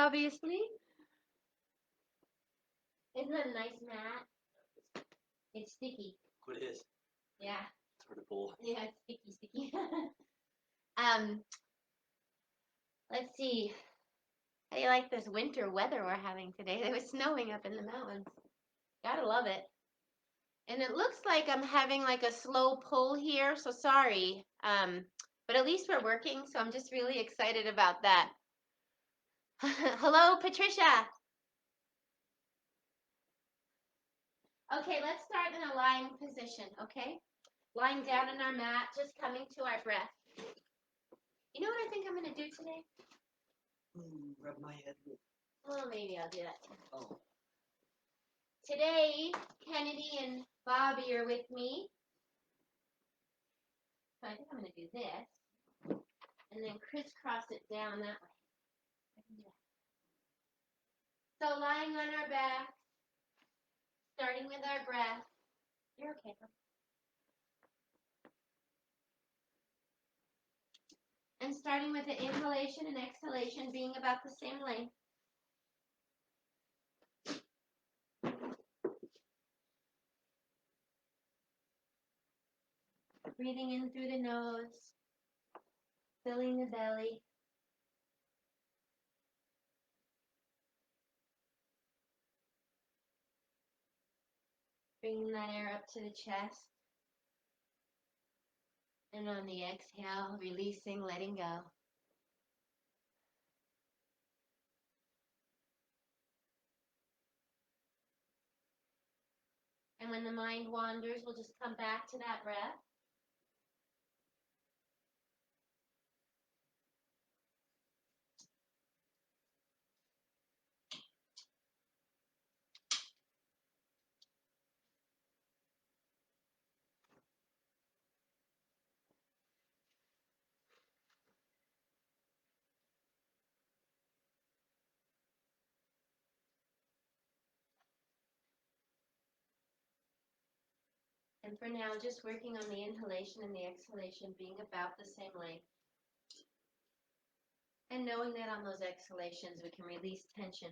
obviously. Isn't that a nice mat? It's sticky. What it is? Yeah. It's hard to pull. Yeah, it's sticky. Let's see. How do you like this winter weather we're having today? It was snowing up in the mountains. Gotta love it. And it looks like I'm having like a slow pull here, so sorry. But at least we're working, so I'm just really excited about that. Hello, Patricia. Okay, let's start in a lying position, okay? Lying down on our mat, just coming to our breath. You know what I think I'm going to do today? Rub my head. Oh, maybe I'll do that too. Oh. Today, Kennedy and Bobby are with me. So I think I'm going to do this. And then crisscross it down that way. So lying on our back, starting with our breath. You're okay, huh? And starting with the inhalation and exhalation being about the same length. Breathing in through the nose, filling the belly. Bringing that air up to the chest. And on the exhale, releasing, letting go. And when the mind wanders, we'll just come back to that breath. And for now, just working on the inhalation and the exhalation being about the same length. And knowing that on those exhalations, we can release tension.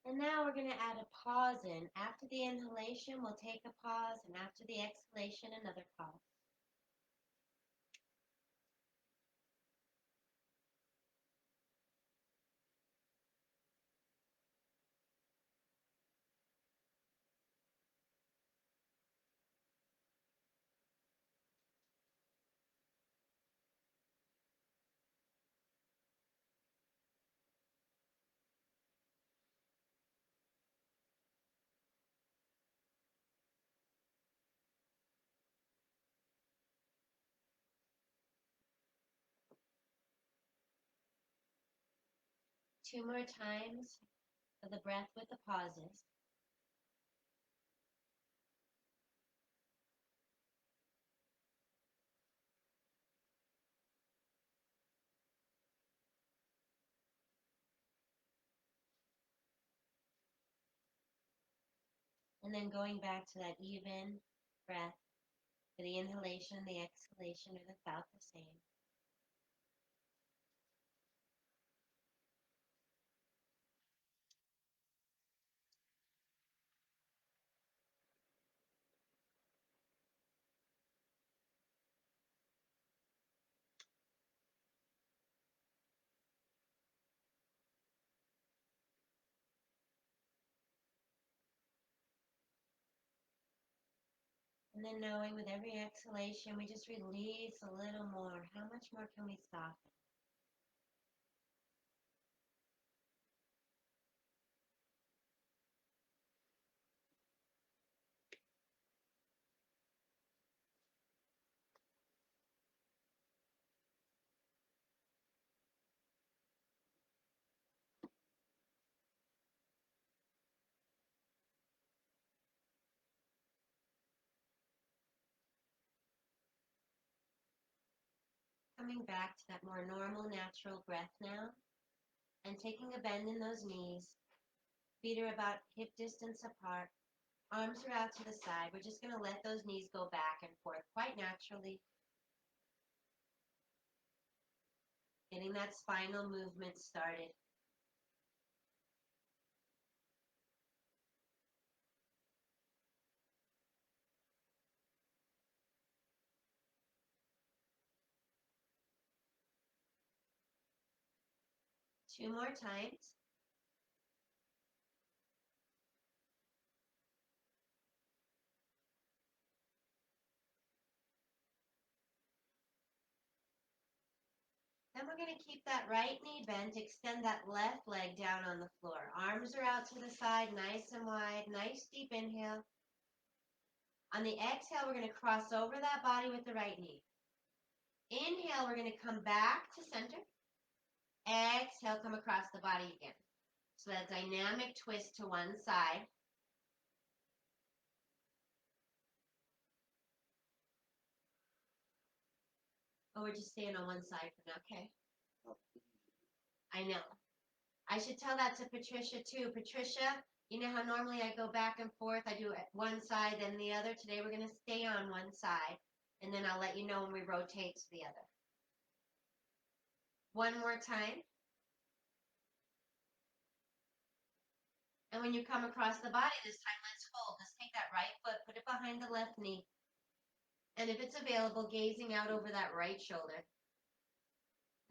And now we're going to add a pause in. After the inhalation, we'll take a pause, and after the exhalation, another pause. Two more times for the breath with the pauses. And then going back to that even breath for the inhalation and the exhalation are about the same. And then knowing with every exhalation, we just release a little more. How much more can we soften? coming back to that more normal, natural breath now. And taking a bend in those knees. Feet are about hip distance apart. Arms are out to the side. We're just going to let those knees go back and forth quite naturally. Getting that spinal movement started. Two more times. Then we're going to keep that right knee bent, extend that left leg down on the floor. Arms are out to the side, nice and wide, nice deep inhale. On the exhale, we're going to cross over that body with the right knee. Inhale, we're going to come back to center. Exhale, come across the body again. So that dynamic twist to one side. Oh, we're just staying on one side for now, okay? I know. I should tell that to Patricia too. Patricia, you know how normally I go back and forth? I do it one side, then the other. Today we're going to stay on one side, and then I'll let you know when we rotate to the other. One more time. And when you come across the body this time, let's hold. Let's take that right foot, put it behind the left knee. And if it's available, gazing out over that right shoulder.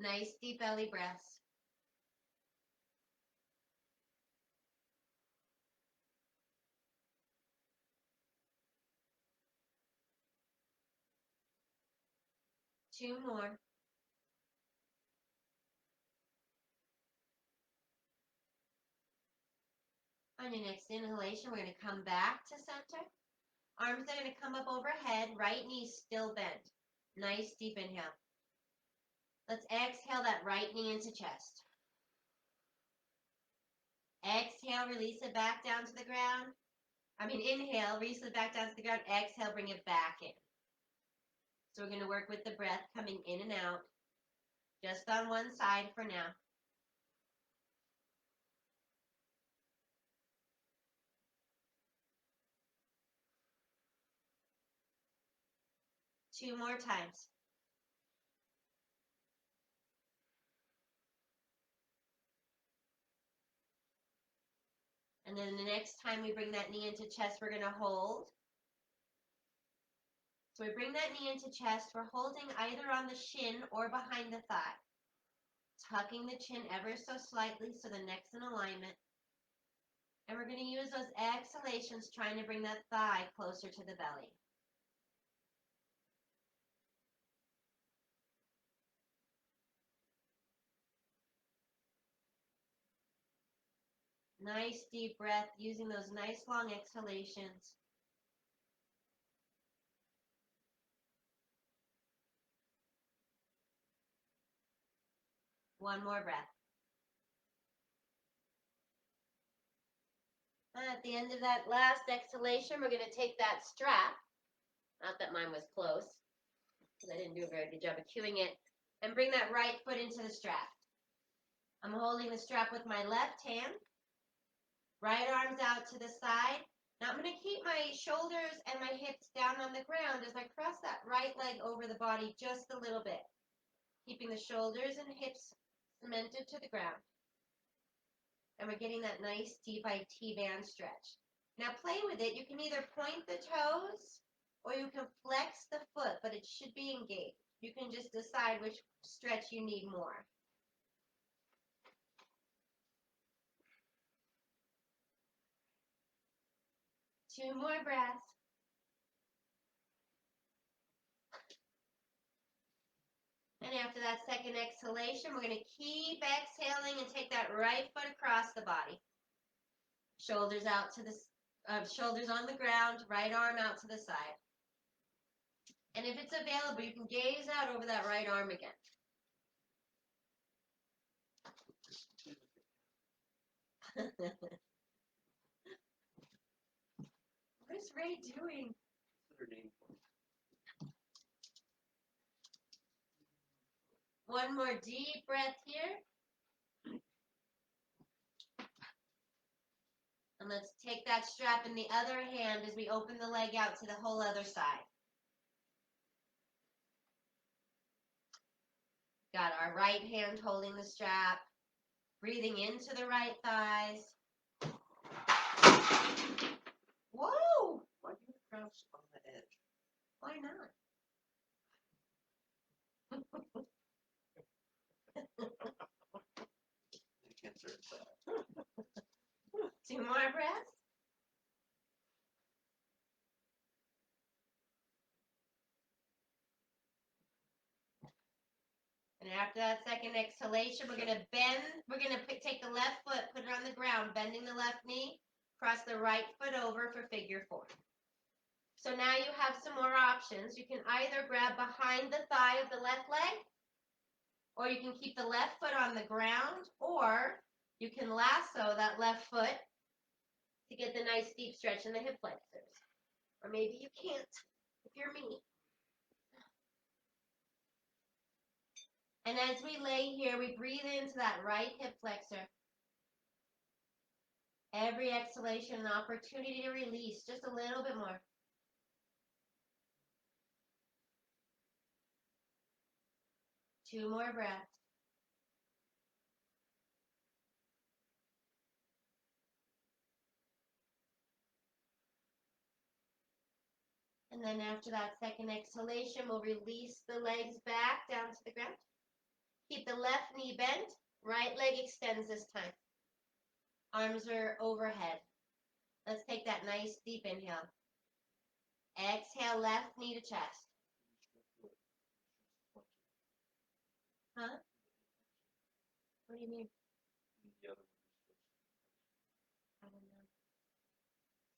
Nice deep belly breaths. Two more. On your next inhalation, we're going to come back to center. Arms are going to come up overhead, right knee still bent. Nice deep inhale. Let's exhale that right knee into chest. Exhale, release it back down to the ground. Inhale, release it back down to the ground. Exhale, bring it back in. So we're going to work with the breath coming in and out, just on one side for now. Two more times. And then the next time we bring that knee into chest, we're going to hold. So we bring that knee into chest. We're holding either on the shin or behind the thigh. Tucking the chin ever so slightly so the neck's in alignment. And we're going to use those exhalations trying to bring that thigh closer to the belly. Nice deep breath, using those nice long exhalations. One more breath. And at the end of that last exhalation, we're going to take that strap, not that mine was close, because I didn't do a very good job of cueing it, and bring that right foot into the strap. I'm holding the strap with my left hand, right arms out to the side. Now I'm going to keep my shoulders and my hips down on the ground as I cross that right leg over the body just a little bit, keeping the shoulders and hips cemented to the ground. And we're getting that nice deep IT band stretch. Now play with it. You can either point the toes or you can flex the foot, but it should be engaged. You can just decide which stretch you need more. Two more breaths. And after that second exhalation, we're going to keep exhaling and take that right foot across the body. Shoulders out to the shoulders on the ground, right arm out to the side. And if it's available, you can gaze out over that right arm again. What is Ray doing? What's her name? One more deep breath here. And let's take that strap in the other hand as we open the leg out to the whole other side. Got our right hand holding the strap, breathing into the right thighs. Whoa! Why do you crouch on the edge? Why not? I can't search that. 2 more breaths. And after that second exhalation, we're going to bend. We're going to take the left foot, put it on the ground, bending the left knee, cross the right foot over for figure 4. So now you have some more options. You can either grab behind the thigh of the left leg, or you can keep the left foot on the ground, or you can lasso that left foot to get the nice deep stretch in the hip flexors. Or maybe you can't, if you're me. And as we lay here, we breathe into that right hip flexor. Every exhalation, an opportunity to release just a little bit more. Two more breaths. And then after that second exhalation, we'll release the legs back down to the ground. Keep the left knee bent. Right leg extends this time. Arms are overhead. Let's take that nice deep inhale. Exhale, left knee to chest. Huh? What do you mean? The other I don't know.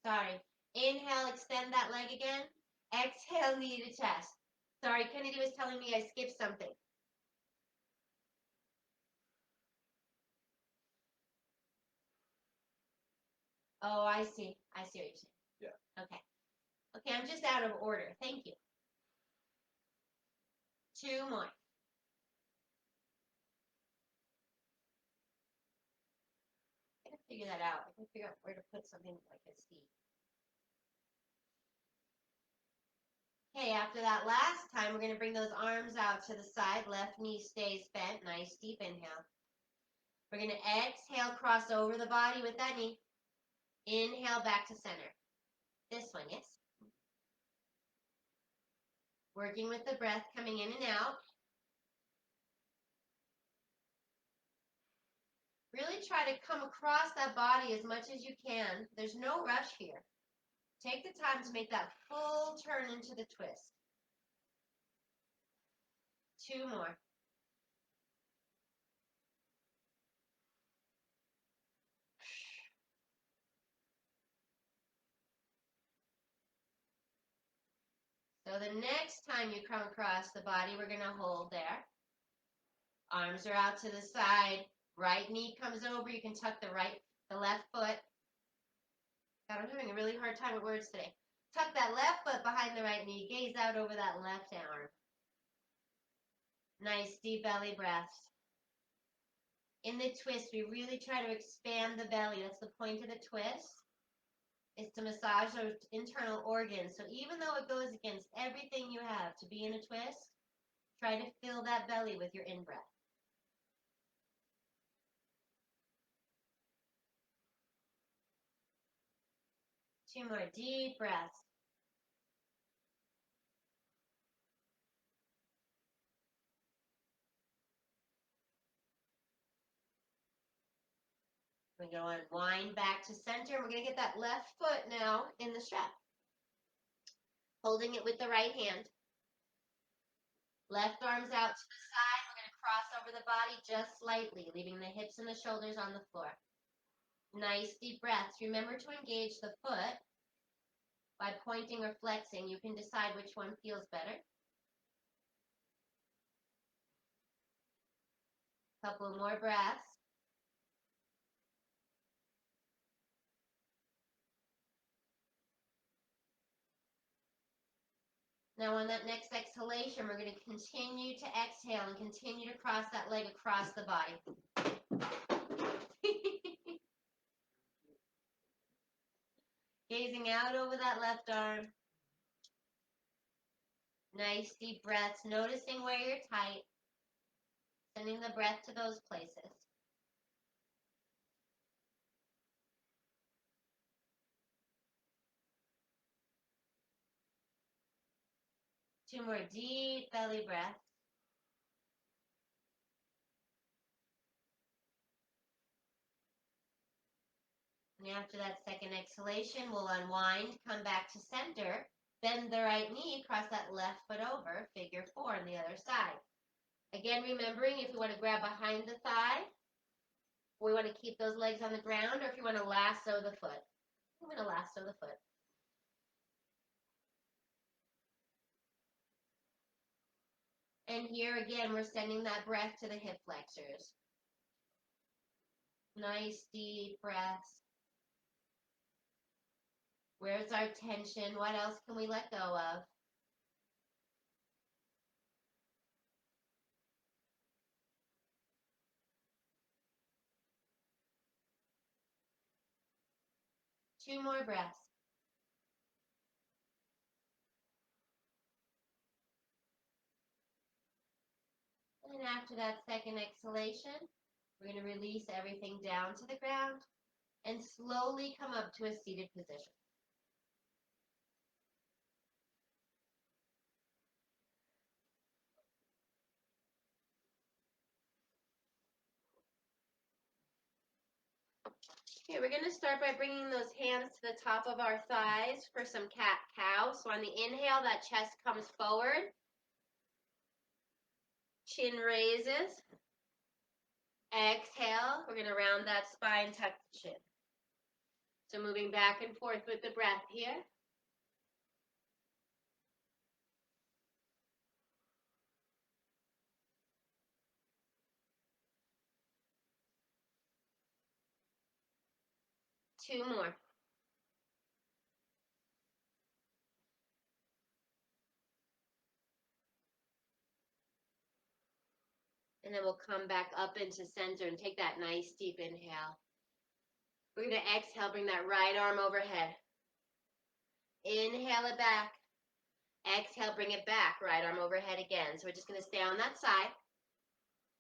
Sorry. Inhale, extend that leg again. Exhale, knee to chest. Sorry, Kennedy was telling me I skipped something. Oh, I see. I see what you're saying. Yeah. Okay. Okay, I'm just out of order. Thank you. 2 more. I can figure that out. I can figure out where to put something like a seat. Okay, after that last time, we're going to bring those arms out to the side. Left knee stays bent. Nice deep inhale. We're going to exhale, cross over the body with that knee. Inhale back to center. This one, yes? Working with the breath coming in and out. Really try to come across that body as much as you can. There's no rush here. Take the time to make that full turn into the twist. 2 more. So the next time you come across the body, we're going to hold there. Arms are out to the side. Right knee comes over. You can tuck the left foot. God, I'm having a really hard time with words today. Tuck that left foot behind the right knee. Gaze out over that left arm. Nice deep belly breaths. In the twist, we really try to expand the belly. That's the point of the twist. Is to massage those internal organs. So even though it goes against everything you have to be in a twist, try to fill that belly with your in-breath. 2 more deep breaths. We're going to unwind back to center. We're going to get that left foot now in the strap. Holding it with the right hand. Left arm's out to the side. We're going to cross over the body just slightly, leaving the hips and the shoulders on the floor. Nice deep breaths. Remember to engage the foot by pointing or flexing. You can decide which one feels better. Couple more breaths. Now on that next exhalation, we're going to continue you to exhale and continue to cross that leg across the body. Gazing out over that left arm. Nice deep breaths, noticing where you're tight. Sending the breath to those places. Two more deep belly breaths. And after that second exhalation, we'll unwind, come back to center, bend the right knee, cross that left foot over, figure four on the other side. Again, remembering if you want to grab behind the thigh, or we want to keep those legs on the ground, or if you want to lasso the foot. I'm going to lasso the foot. And here again, we're sending that breath to the hip flexors. Nice deep breaths. Where's our tension? What else can we let go of? Two more breaths. And after that second exhalation, we're going to release everything down to the ground and slowly come up to a seated position. Okay, we're going to start by bringing those hands to the top of our thighs for some cat-cow. So on the inhale, that chest comes forward. Chin raises. Exhale, we're going to round that spine, tuck the chin. So moving back and forth with the breath here. Two more. And then we'll come back up into center and take that nice deep inhale. We're going to exhale, bring that right arm overhead. Inhale it back. Exhale, bring it back, right arm overhead again. So we're just going to stay on that side.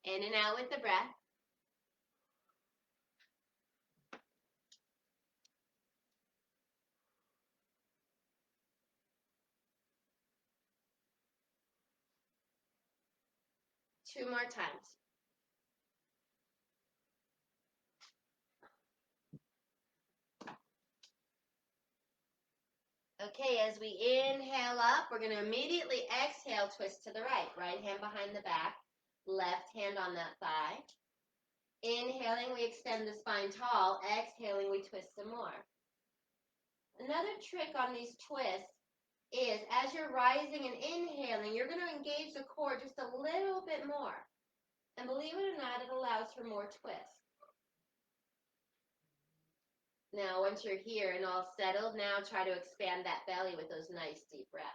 In and out with the breath. Two more times. Okay, as we inhale up, we're going to immediately exhale, twist to the right. Right hand behind the back, left hand on that thigh. Inhaling, we extend the spine tall. Exhaling, we twist some more. Another trick on these twists is as you're rising and inhaling, you're going to engage the core just a little bit more. And believe it or not, it allows for more twists. Now, once you're here and all settled, now try to expand that belly with those nice deep breaths.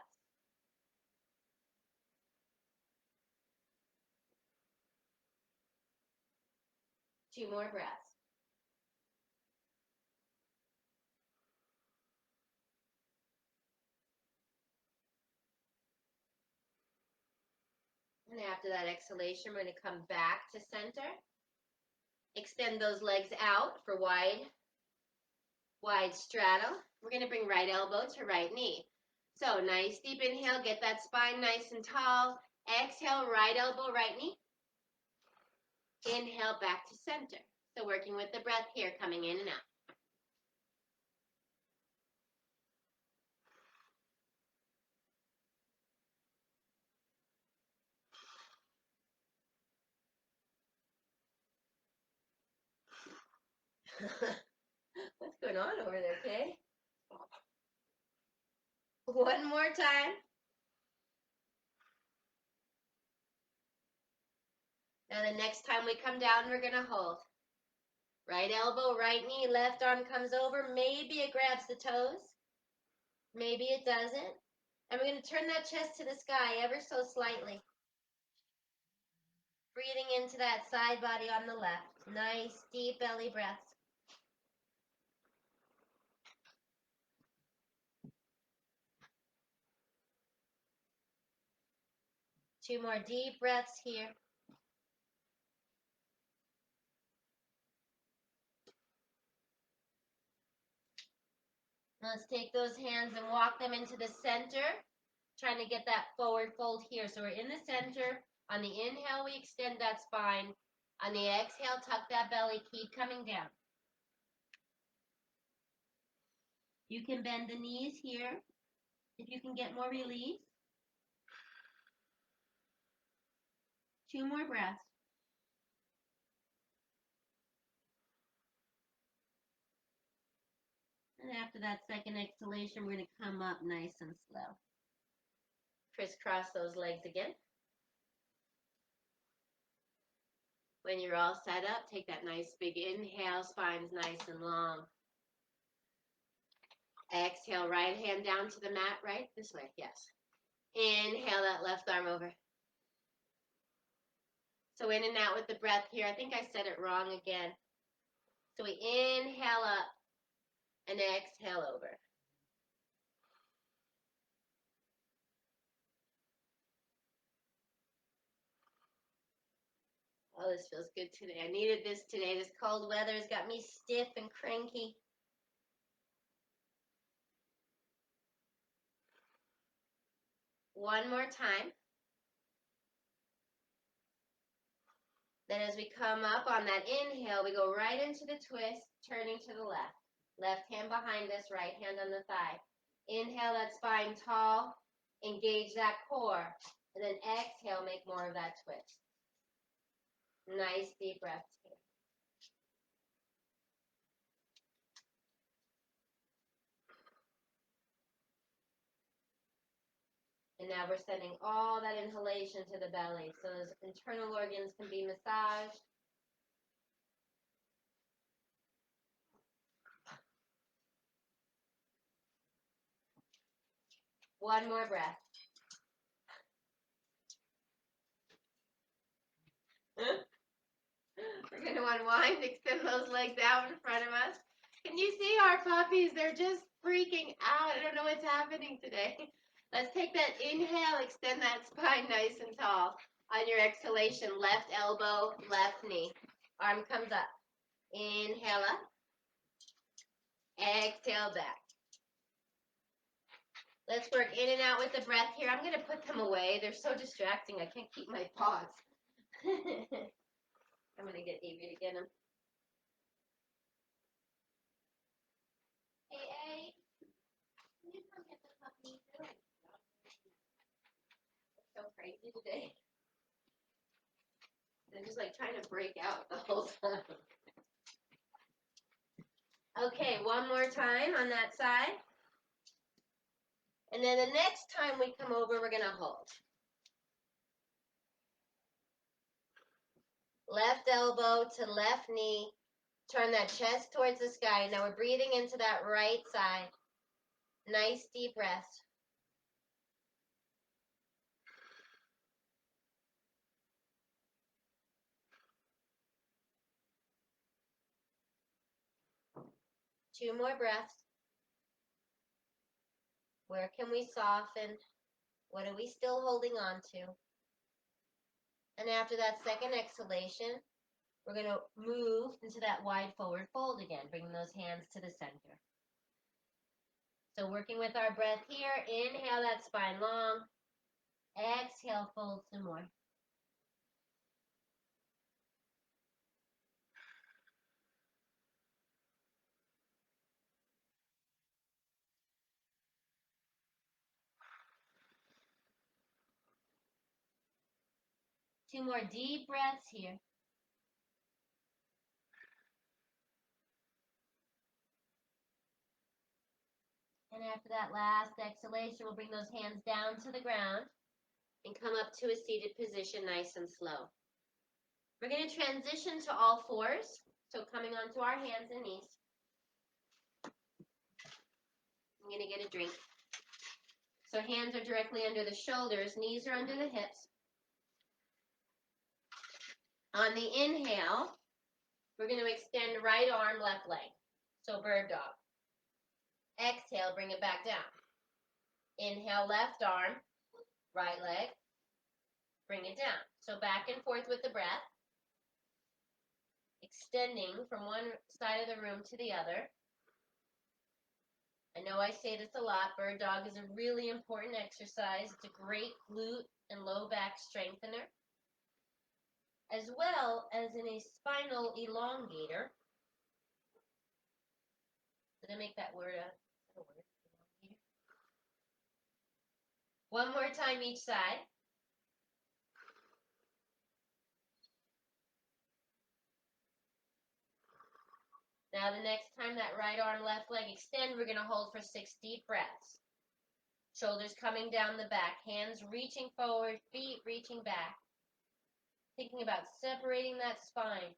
Two more breaths. And after that exhalation, we're going to come back to center. Extend those legs out for wide straddle. We're going to bring right elbow to right knee. So nice deep inhale, get that spine nice and tall. Exhale, right elbow, right knee. Inhale, back to center. So working with the breath here, coming in and out. What's going on over there, Kay? One more time. Now the next time we come down, we're going to hold. Right elbow, right knee, left arm comes over. Maybe it grabs the toes. Maybe it doesn't. And we're going to turn that chest to the sky ever so slightly. Breathing into that side body on the left. Nice deep belly breaths. Two more deep breaths here. Let's take those hands and walk them into the center, trying to get that forward fold here. So we're in the center. On the inhale, we extend that spine. On the exhale, tuck that belly, keep coming down. You can bend the knees here if you can get more release. Two more breaths. And after that second exhalation, we're going to come up nice and slow. Crisscross those legs again. When you're all set up, take that nice big inhale, spine's nice and long. Exhale, right hand down to the mat, right? This way, yes. Inhale that left arm over. So in and out with the breath here. I think I said it wrong again. So we inhale up and exhale over. Oh, this feels good today. I needed this today. This cold weather has got me stiff and cranky. One more time. Then as we come up on that inhale, we go right into the twist, turning to the left. Left hand behind us, right hand on the thigh. Inhale that spine tall, engage that core, and then exhale, make more of that twist. Nice deep breaths here. And now we're sending all that inhalation to the belly, so those internal organs can be massaged. One more breath. We're going to unwind, extend those legs out in front of us. Can you see our puppies? They're just freaking out. I don't know what's happening today. Let's take that inhale, extend that spine nice and tall. On your exhalation, left elbow, left knee. Arm comes up. Inhale up. Exhale back. Let's work in and out with the breath here. I'm going to put them away. They're so distracting. I can't keep my paws. I'm going to get Avery to get them. Hey, A. Can you come get the puppy too? They're so crazy today. They're just like trying to break out the whole time. Okay, one more time on that side. And then the next time we come over, we're going to hold. Left elbow to left knee. Turn that chest towards the sky. Now we're breathing into that right side. Nice deep breath. Two more breaths. Where can we soften? What are we still holding on to? And after that second exhalation, we're going to move into that wide forward fold again, bringing those hands to the center. So working with our breath here, inhale that spine long, exhale, fold some more. Two more deep breaths here. And after that last exhalation, we'll bring those hands down to the ground and come up to a seated position nice and slow. We're going to transition to all fours, so coming onto our hands and knees. I'm going to get a drink. So hands are directly under the shoulders, knees are under the hips. On the inhale, we're going to extend right arm, left leg. So bird dog. Exhale, bring it back down. Inhale, left arm, right leg. Bring it down. So back and forth with the breath. Extending from one side of the room to the other. I know I say this a lot. Bird dog is a really important exercise. It's a great glute and low back strengthener, as well as in a spinal elongator. Did I make that word a word? Elongator? One more time each side. Now the next time that right arm, left leg extend, we're going to hold for 6 deep breaths. Shoulders coming down the back, hands reaching forward, feet reaching back. Thinking about separating that spine.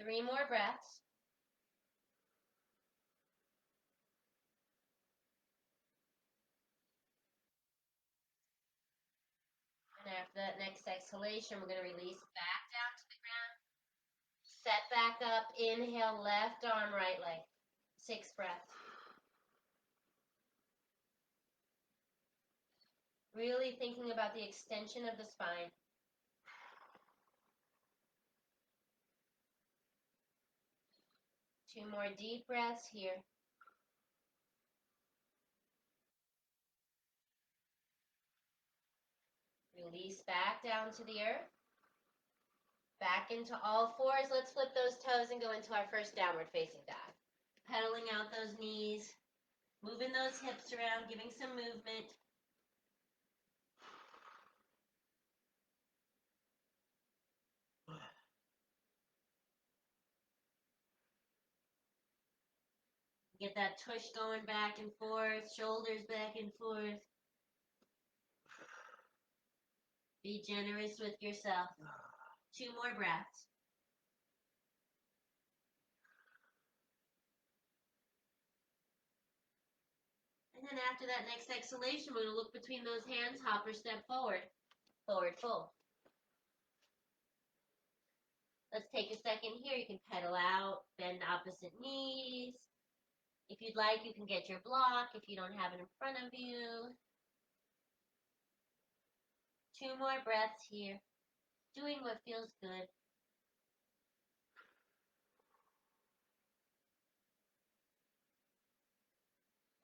3 more breaths. And after that next exhalation, we're going to release back down to the ground. Set back up, inhale, left arm, right leg. 6 breaths. Really thinking about the extension of the spine. Two more deep breaths here. Release back down to the earth. Back into all fours. Let's flip those toes and go into our first downward facing dog. Pedaling out those knees. Moving those hips around, giving some movement. Get that tush going back and forth, shoulders back and forth. Be generous with yourself. 2 more breaths. And then after that next exhalation, we're going to look between those hands, hop or step forward. Forward fold. Let's take a second here. You can pedal out, bend opposite knees. If you'd like, you can get your block if you don't have it in front of you. 2 more breaths here. Doing what feels good.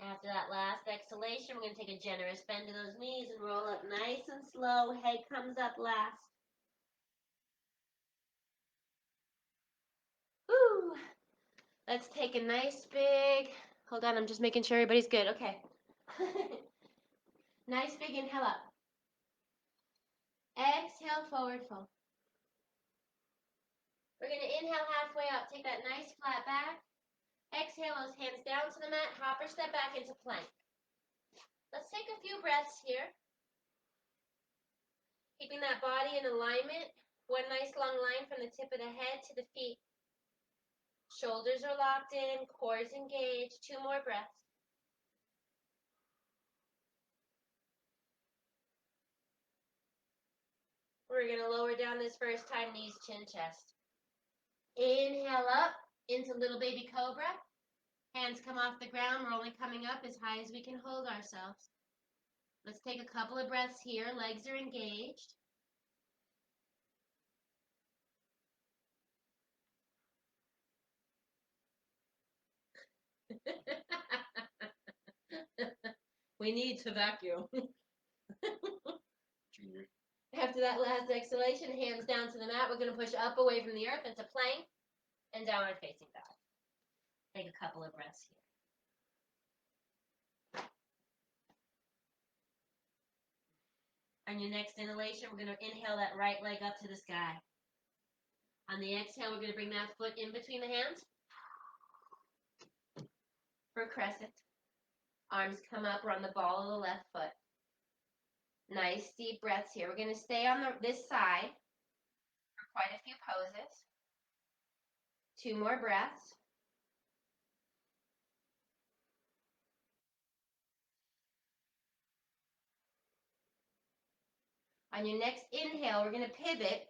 After that last exhalation, we're going to take a generous bend to those knees and roll up nice and slow. Head comes up last. Woo! Let's take a nice big, hold on, I'm just making sure everybody's good. Okay. Nice big inhale up. Exhale, forward fold. We're going to inhale halfway up. Take that nice flat back. Exhale those hands down to the mat. Hop or step back into plank. Let's take a few breaths here. Keeping that body in alignment. One nice long line from the tip of the head to the feet. Shoulders are locked in, cores engaged. 2 more breaths. We're going to lower down this first time, knees, chin, chest. Inhale up into little baby cobra. Hands come off the ground. We're only coming up as high as we can hold ourselves. Let's take a couple of breaths here. Legs are engaged. We need to vacuum. Junior. After that last exhalation, hands down to the mat. We're going to push up away from the earth into plank and downward facing dog. Take a couple of breaths here. On your next inhalation, we're going to inhale that right leg up to the sky. On the exhale, we're going to bring that foot in between the hands for crescent. Arms come up. We're on the ball of the left foot. Nice deep breaths here. We're going to stay on this side for quite a few poses. 2 more breaths. On your next inhale, we're going to pivot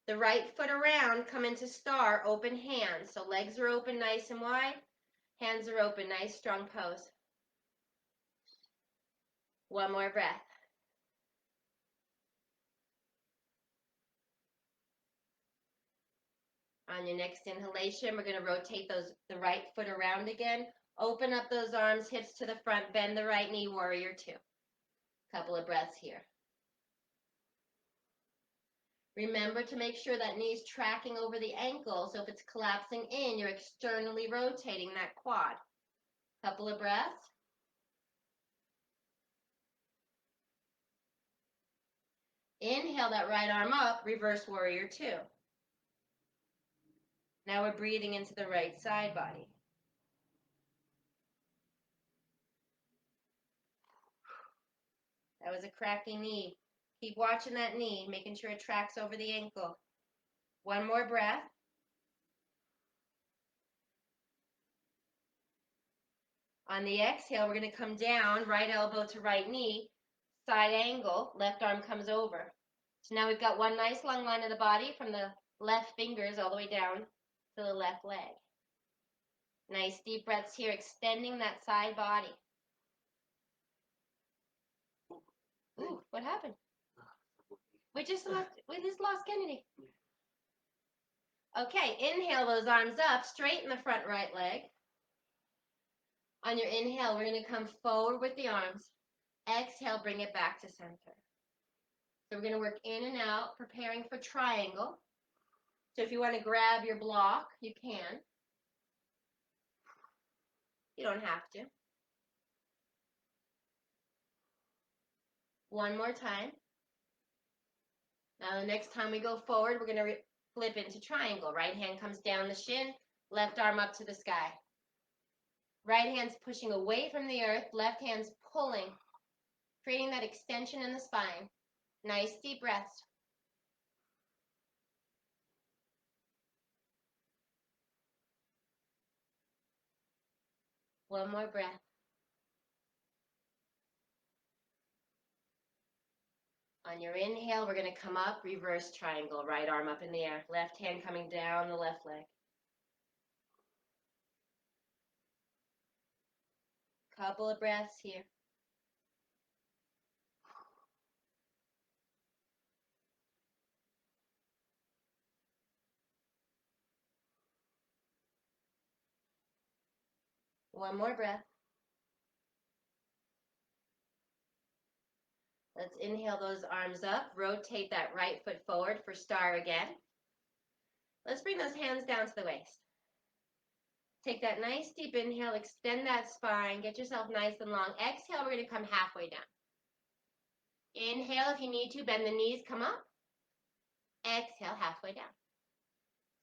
the right foot around, come into star, open hands. So legs are open nice and wide, hands are open, nice strong pose. One more breath. On your next inhalation, we're going to rotate the right foot around again. Open up those arms, hips to the front, bend the right knee, warrior two. Couple of breaths here. Remember to make sure that knee's tracking over the ankle, so if it's collapsing in, you're externally rotating that quad. Couple of breaths. Inhale that right arm up, reverse warrior two. Now we're breathing into the right side body. That was a cracking knee. Keep watching that knee, making sure it tracks over the ankle. One more breath. On the exhale, we're going to come down, right elbow to right knee, side angle, left arm comes over. So now we've got one nice long line of the body from the left fingers all the way down to the left leg. Nice deep breaths here, extending that side body. Ooh, what happened? We just lost Kennedy. Okay, inhale those arms up, straighten the front right leg. On your inhale, we're going to come forward with the arms. Exhale, bring it back to center. So we're going to work in and out, preparing for triangle. So if you want to grab your block, you can. You don't have to. One more time. Now the next time we go forward, we're going to flip into triangle. Right hand comes down the shin, left arm up to the sky. Right hand's pushing away from the earth, left hand's pulling, creating that extension in the spine. Nice deep breaths. One more breath. On your inhale, we're going to come up, reverse triangle, right arm up in the air, left hand coming down the left leg. Couple of breaths here. One more breath. Let's inhale those arms up, rotate that right foot forward for star again. Let's bring those hands down to the waist. Take that nice deep inhale, extend that spine, get yourself nice and long. Exhale, we're going to come halfway down. Inhale if you need to, bend the knees, come up. Exhale, halfway down.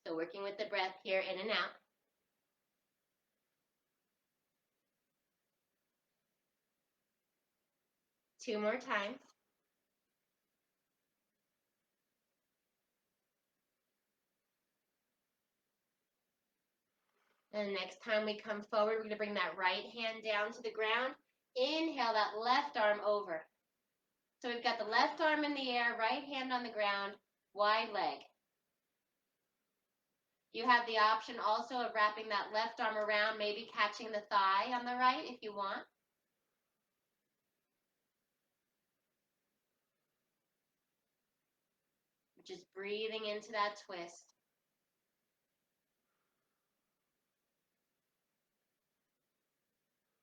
So working with the breath here, in and out. Two more times. And next time we come forward, we're going to bring that right hand down to the ground. Inhale that left arm over. So we've got the left arm in the air, right hand on the ground, wide leg. You have the option also of wrapping that left arm around, maybe catching the thigh on the right if you want. Just breathing into that twist.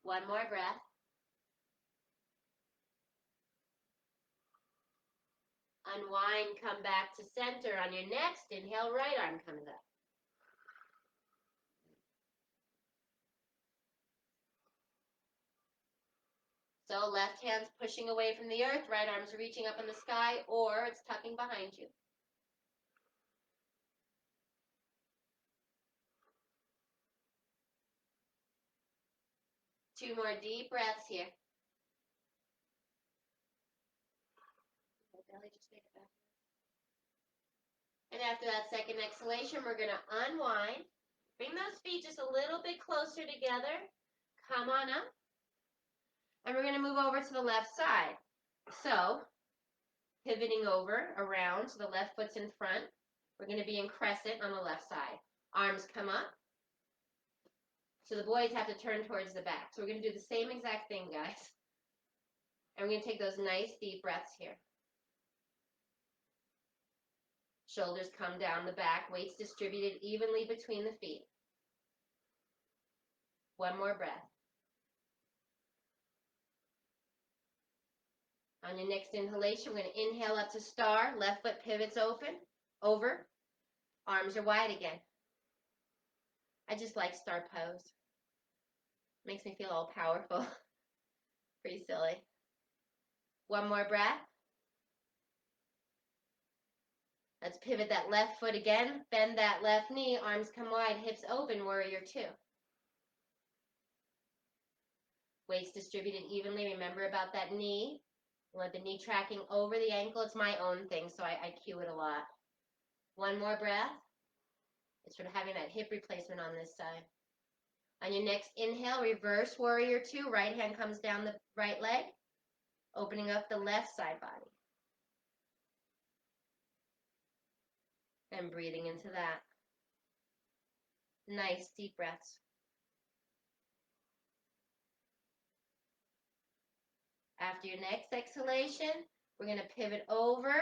One more breath. Unwind, come back to center. On your next inhale, right arm comes up. So left hand's pushing away from the earth, right arm's reaching up in the sky, or it's tucking behind you. Two more deep breaths here. And after that second exhalation, we're going to unwind. Bring those feet just a little bit closer together. Come on up. And we're going to move over to the left side. So pivoting over, around, so the left foot's in front. We're going to be in crescent on the left side. Arms come up. So the boys have to turn towards the back. So we're going to do the same exact thing, guys. And we're going to take those nice deep breaths here. Shoulders come down the back, weights distributed evenly between the feet. One more breath. On your next inhalation, we're going to inhale up to star. Left foot pivots open, over. Arms are wide again. I just like star pose. Makes me feel all powerful. Pretty silly. One more breath. Let's pivot that left foot again. Bend that left knee. Arms come wide. Hips open. Warrior two. Weights distributed evenly. Remember about that knee. You want the knee tracking over the ankle. It's my own thing, so I cue it a lot. One more breath. It's sort of having that hip replacement on this side. On your next inhale, reverse warrior two. Right hand comes down the right leg, opening up the left side body. And breathing into that. Nice deep breaths. After your next exhalation, we're going to pivot over,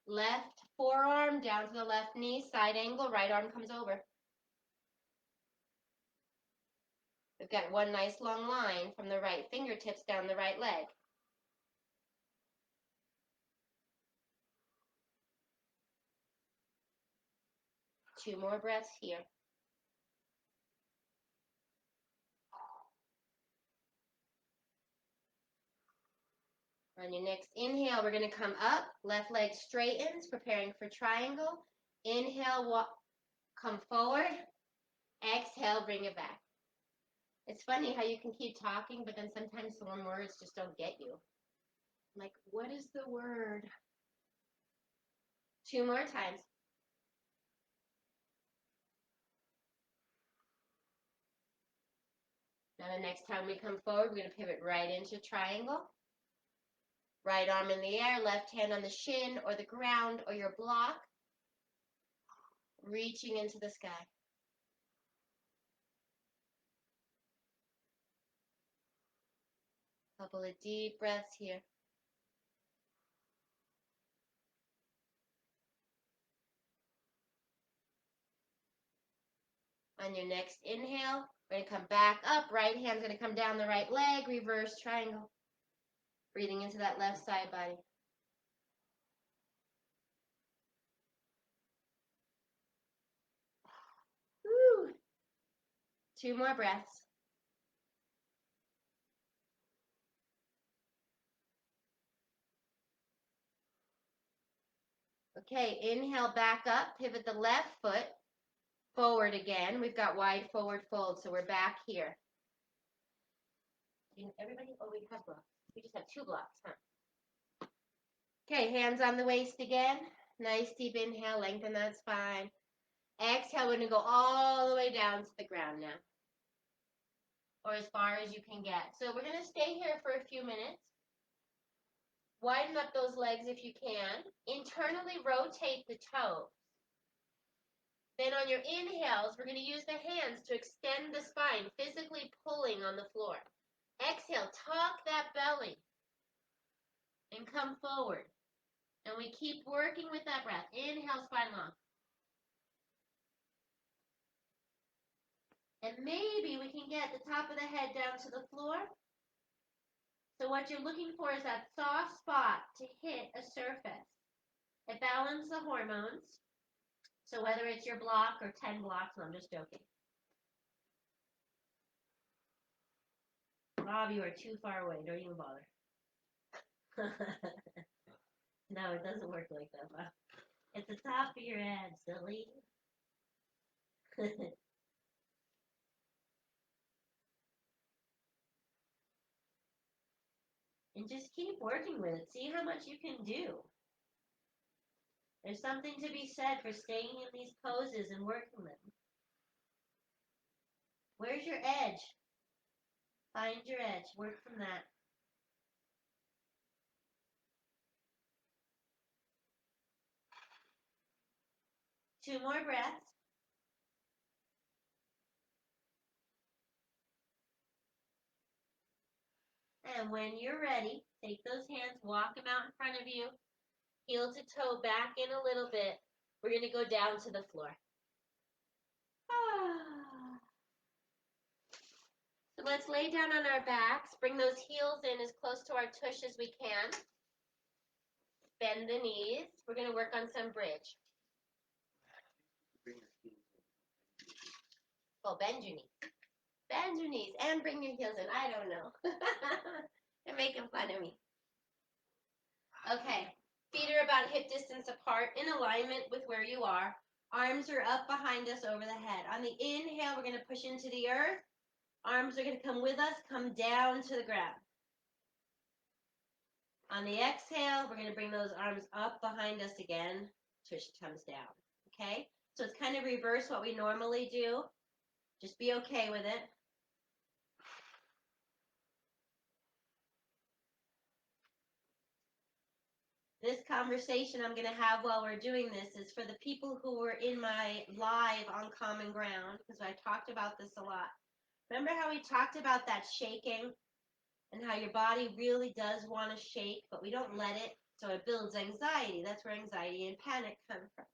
left forearm down to the left knee, side angle, right arm comes over. We've got one nice long line from the right fingertips down the right leg. Two more breaths here. On your next inhale, we're going to come up, left leg straightens, preparing for triangle. Inhale, walk, come forward. Exhale, bring it back. It's funny how you can keep talking, but then sometimes some words just don't get you. I'm like, what is the word? Two more times. Now the next time we come forward, we're going to pivot right into triangle. Right arm in the air, left hand on the shin or the ground or your block. Reaching into the sky. Couple of deep breaths here. On your next inhale, we're going to come back up. Right hand's going to come down the right leg. Reverse triangle. Breathing into that left side body. Woo. Two more breaths. Okay, inhale back up. Pivot the left foot forward again. We've got wide forward fold, so we're back here. Everybody, oh, we have blocks. We just have two blocks, huh? Okay, hands on the waist again. Nice deep inhale, lengthen that spine. Exhale, we're going to go all the way down to the ground now. Or as far as you can get. So we're going to stay here for a few minutes. Widen up those legs if you can. Internally rotate the toes. Then on your inhales, we're going to use the hands to extend the spine, physically pulling on the floor. Exhale, tuck that belly and come forward. And we keep working with that breath. Inhale, spine long. And maybe we can get the top of the head down to the floor. So what you're looking for is that soft spot to hit a surface. It balances the hormones. So whether it's your block or 10 blocks, no, I'm just joking. Bob, you are too far away. Don't even bother. No, it doesn't work like that, Bob. It's the top of your head, silly. And just keep working with it. See how much you can do. There's something to be said for staying in these poses and working them. Where's your edge? Find your edge. Work from that. 2 more breaths. And when you're ready, take those hands, walk them out in front of you, heel to toe back in a little bit. We're going to go down to the floor. So let's lay down on our backs, bring those heels in as close to our tush as we can. Bend the knees. We're going to work on some bridge. Bring your heels in. Oh, bend your knees. Bend your knees and bring your heels in. I don't know. They're making fun of me. Okay. Feet are about hip distance apart in alignment with where you are. Arms are up behind us over the head. On the inhale, we're going to push into the earth. Arms are going to come with us, come down to the ground. On the exhale, we're going to bring those arms up behind us again. Tush comes down. Okay? So it's kind of reverse what we normally do. Just be okay with it. This conversation I'm going to have while we're doing this is for the people who were in my live on Common Ground, because I talked about this a lot. Remember how we talked about that shaking and how your body really does want to shake, but we don't let it, so it builds anxiety. That's where anxiety and panic come from.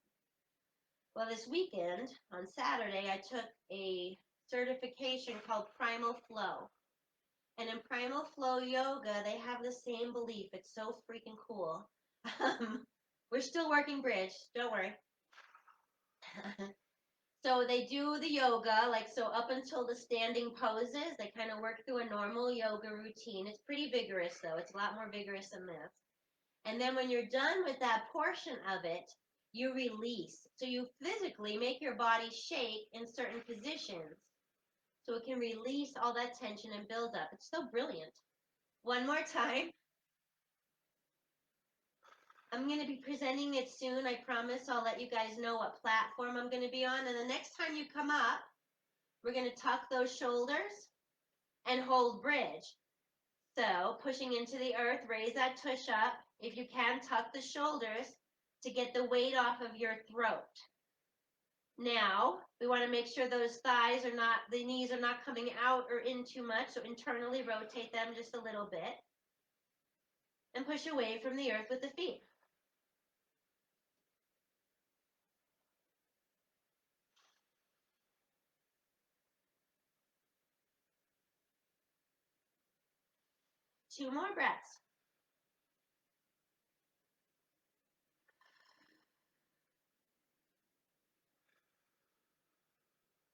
Well, this weekend, on Saturday, I took a certification called Primal Flow. And in Primal Flow Yoga, they have the same belief. It's so freaking cool. We're still working bridge, don't worry. So they do the yoga, like so up until the standing poses, they kind of work through a normal yoga routine. It's pretty vigorous though, it's a lot more vigorous than this. And then when you're done with that portion of it, you release. So you physically make your body shake in certain positions so it can release all that tension and build up. It's so brilliant. One more time. I'm going to be presenting it soon. I promise I'll let you guys know what platform I'm going to be on. And the next time you come up, we're going to tuck those shoulders and hold bridge. So pushing into the earth, raise that tush up. If you can, tuck the shoulders to get the weight off of your throat. Now, we want to make sure those thighs are not, the knees are not coming out or in too much. So internally rotate them just a little bit. And push away from the earth with the feet. Two more breaths.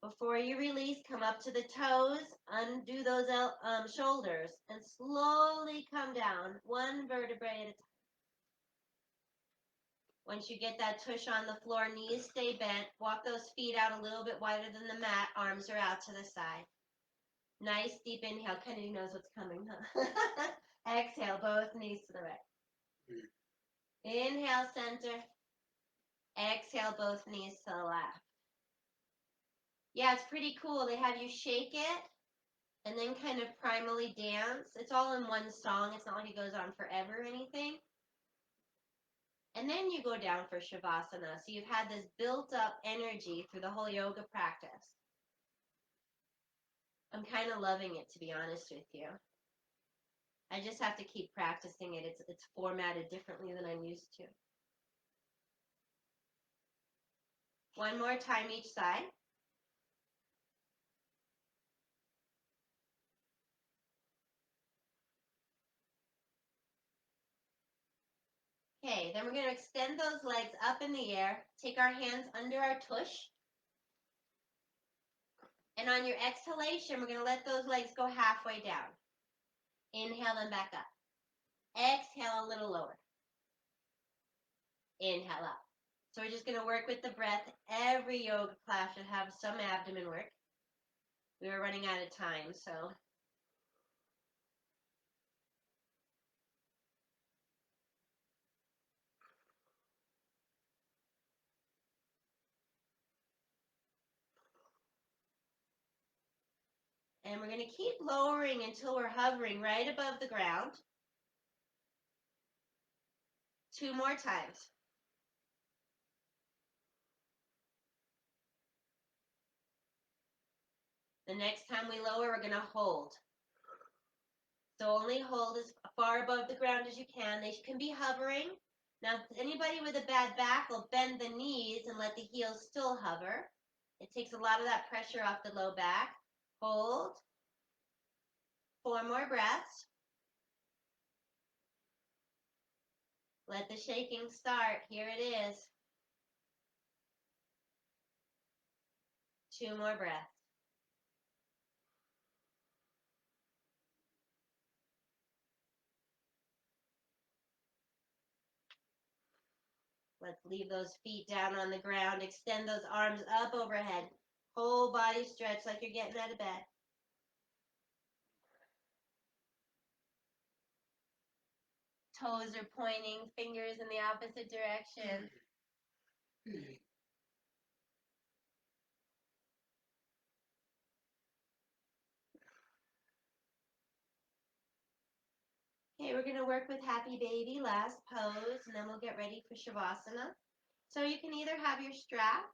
Before you release, come up to the toes, undo those shoulders, and slowly come down, one vertebrae at a time. Once you get that tush on the floor, knees stay bent, walk those feet out a little bit wider than the mat, arms are out to the side. Nice deep inhale. Kennedy knows what's coming, huh? Exhale, both knees to the right. Inhale, center. Exhale, both knees to the left. Yeah, it's pretty cool. They have you shake it and then kind of primally dance. It's all in one song. It's not like it goes on forever or anything. And then you go down for Shavasana. So you've had this built up energy through the whole yoga practice. I'm kind of loving it, to be honest with you. I just have to keep practicing it. It's formatted differently than I'm used to. One more time each side. Okay, then we're going to extend those legs up in the air. Take our hands under our tush. And on your exhalation, we're going to let those legs go halfway down. Inhale them back up. Exhale a little lower. Inhale up. So we're just going to work with the breath. Every yoga class should have some abdomen work. We were running out of time, so. And we're going to keep lowering until we're hovering right above the ground. 2 more times. The next time we lower, we're going to hold. So only hold as far above the ground as you can. They can be hovering. Now, anybody with a bad back will bend the knees and let the heels still hover. It takes a lot of that pressure off the low back. Hold. 4 more breaths. Let the shaking start. Here it is. 2 more breaths. Let's leave those feet down on the ground. Extend those arms up overhead. Whole body stretch like you're getting out of bed. Toes are pointing, fingers in the opposite direction. Okay, we're going to work with Happy Baby, last pose, and then we'll get ready for Shavasana. So you can either have your strap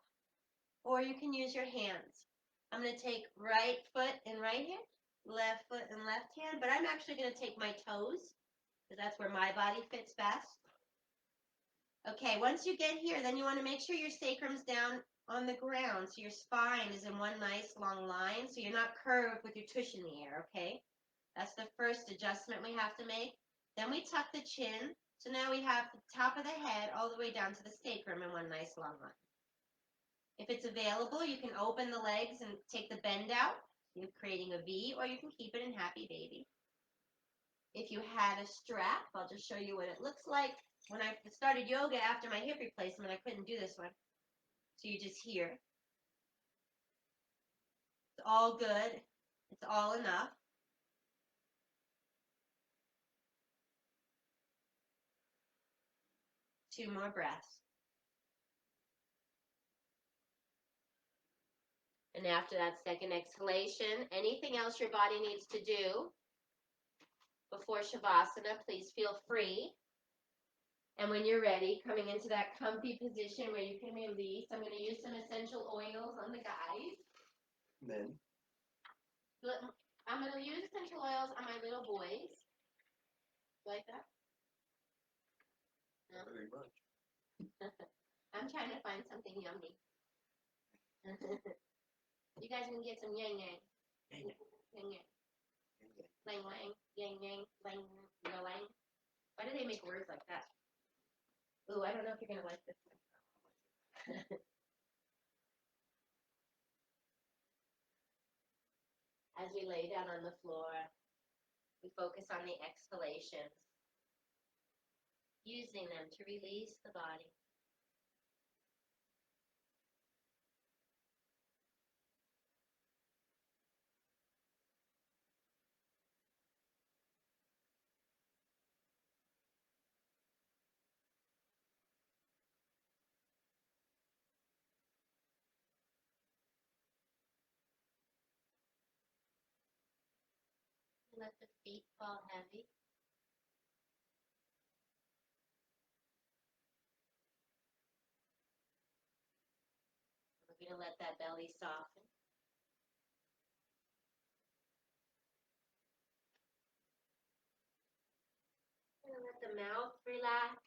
or you can use your hands. I'm going to take right foot in right hand, left foot in left hand, but I'm actually going to take my toes because that's where my body fits best. Okay, once you get here, then you want to make sure your sacrum's down on the ground so your spine is in one nice long line so you're not curved with your tush in the air, okay? That's the first adjustment we have to make. Then we tuck the chin. So now we have the top of the head all the way down to the sacrum in one nice long line. If it's available, you can open the legs and take the bend out, you're creating a V, or you can keep it in Happy Baby. If you had a strap, I'll just show you what it looks like. When I started yoga after my hip replacement, I couldn't do this one. So you just hear. It's all good. It's all enough. Two more breaths. And after that second exhalation, anything else your body needs to do before Shavasana, please feel free. And when you're ready, coming into that comfy position where you can release, I'm going to use some essential oils on the guys. Men. I'm going to use essential oils on my little boys. Like that? No? Not very much. I'm trying to find something yummy. You guys can get some yang yang. Yang Yang yang. yang. Lang lang. Yang yang. Lang lang. Why do they make words like that? Ooh, I don't know if you're going to like this one. As we lay down on the floor, we focus on the exhalations, using them to release the body. Let the feet fall heavy. We're going to let that belly soften. We're going to let the mouth relax.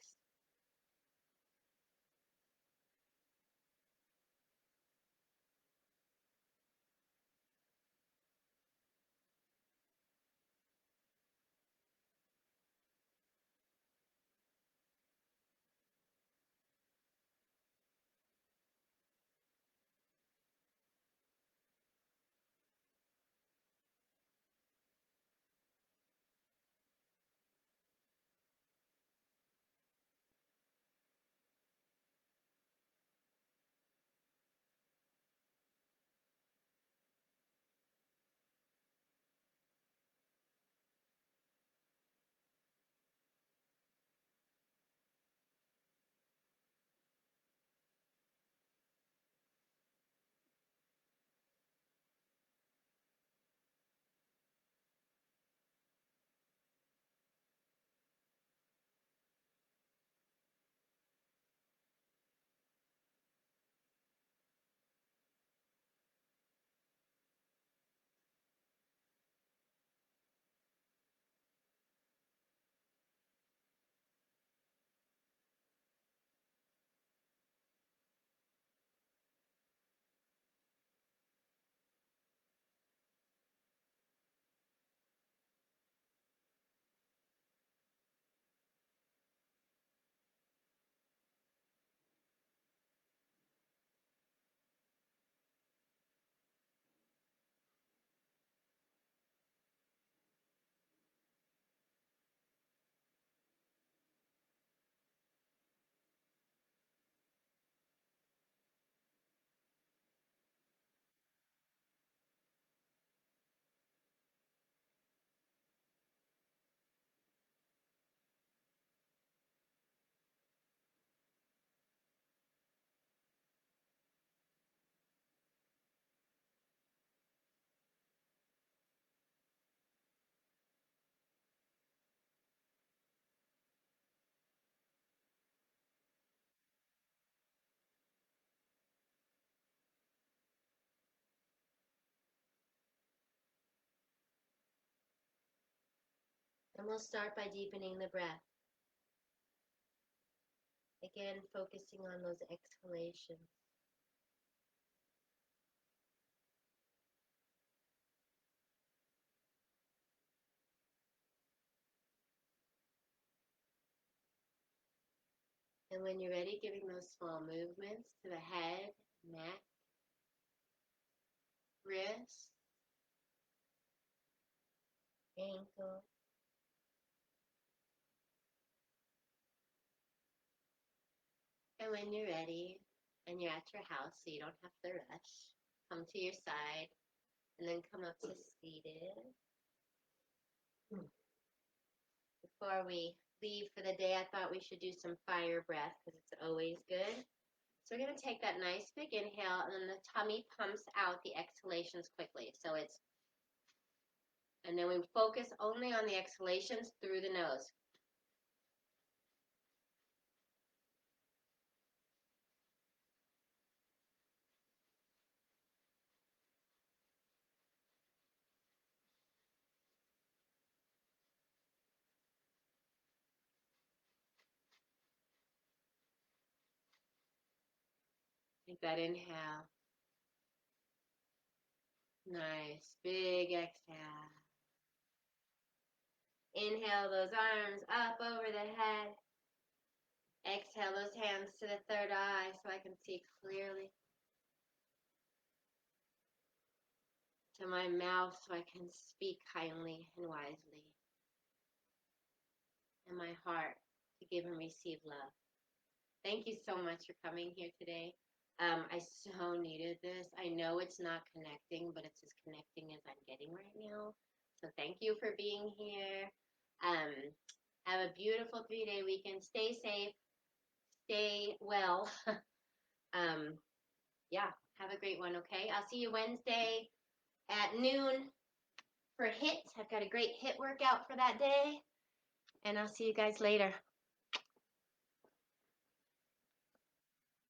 And we'll start by deepening the breath. Again, focusing on those exhalations. And when you're ready, giving those small movements to the head, neck, wrist, ankle. And when you're ready and you're at your house, so you don't have to rush, come to your side and then come up to seated. Before we leave for the day, I thought we should do some fire breath because it's always good. So we're going to take that nice big inhale, and then the tummy pumps out the exhalations quickly. So it's, and then we focus only on the exhalations through the nose. Take that inhale. Nice, big exhale. Inhale those arms up over the head. Exhale those hands to the third eye so I can see clearly. To my mouth so I can speak kindly and wisely. And my heart to give and receive love. Thank you so much for coming here today. I so needed this. I know it's not connecting, but it's as connecting as I'm getting right now. So thank you for being here. Have a beautiful 3-day weekend. Stay safe. Stay well. Yeah, have a great one, okay? I'll see you Wednesday at noon for HIIT. I've got a great HIIT workout for that day. And I'll see you guys later.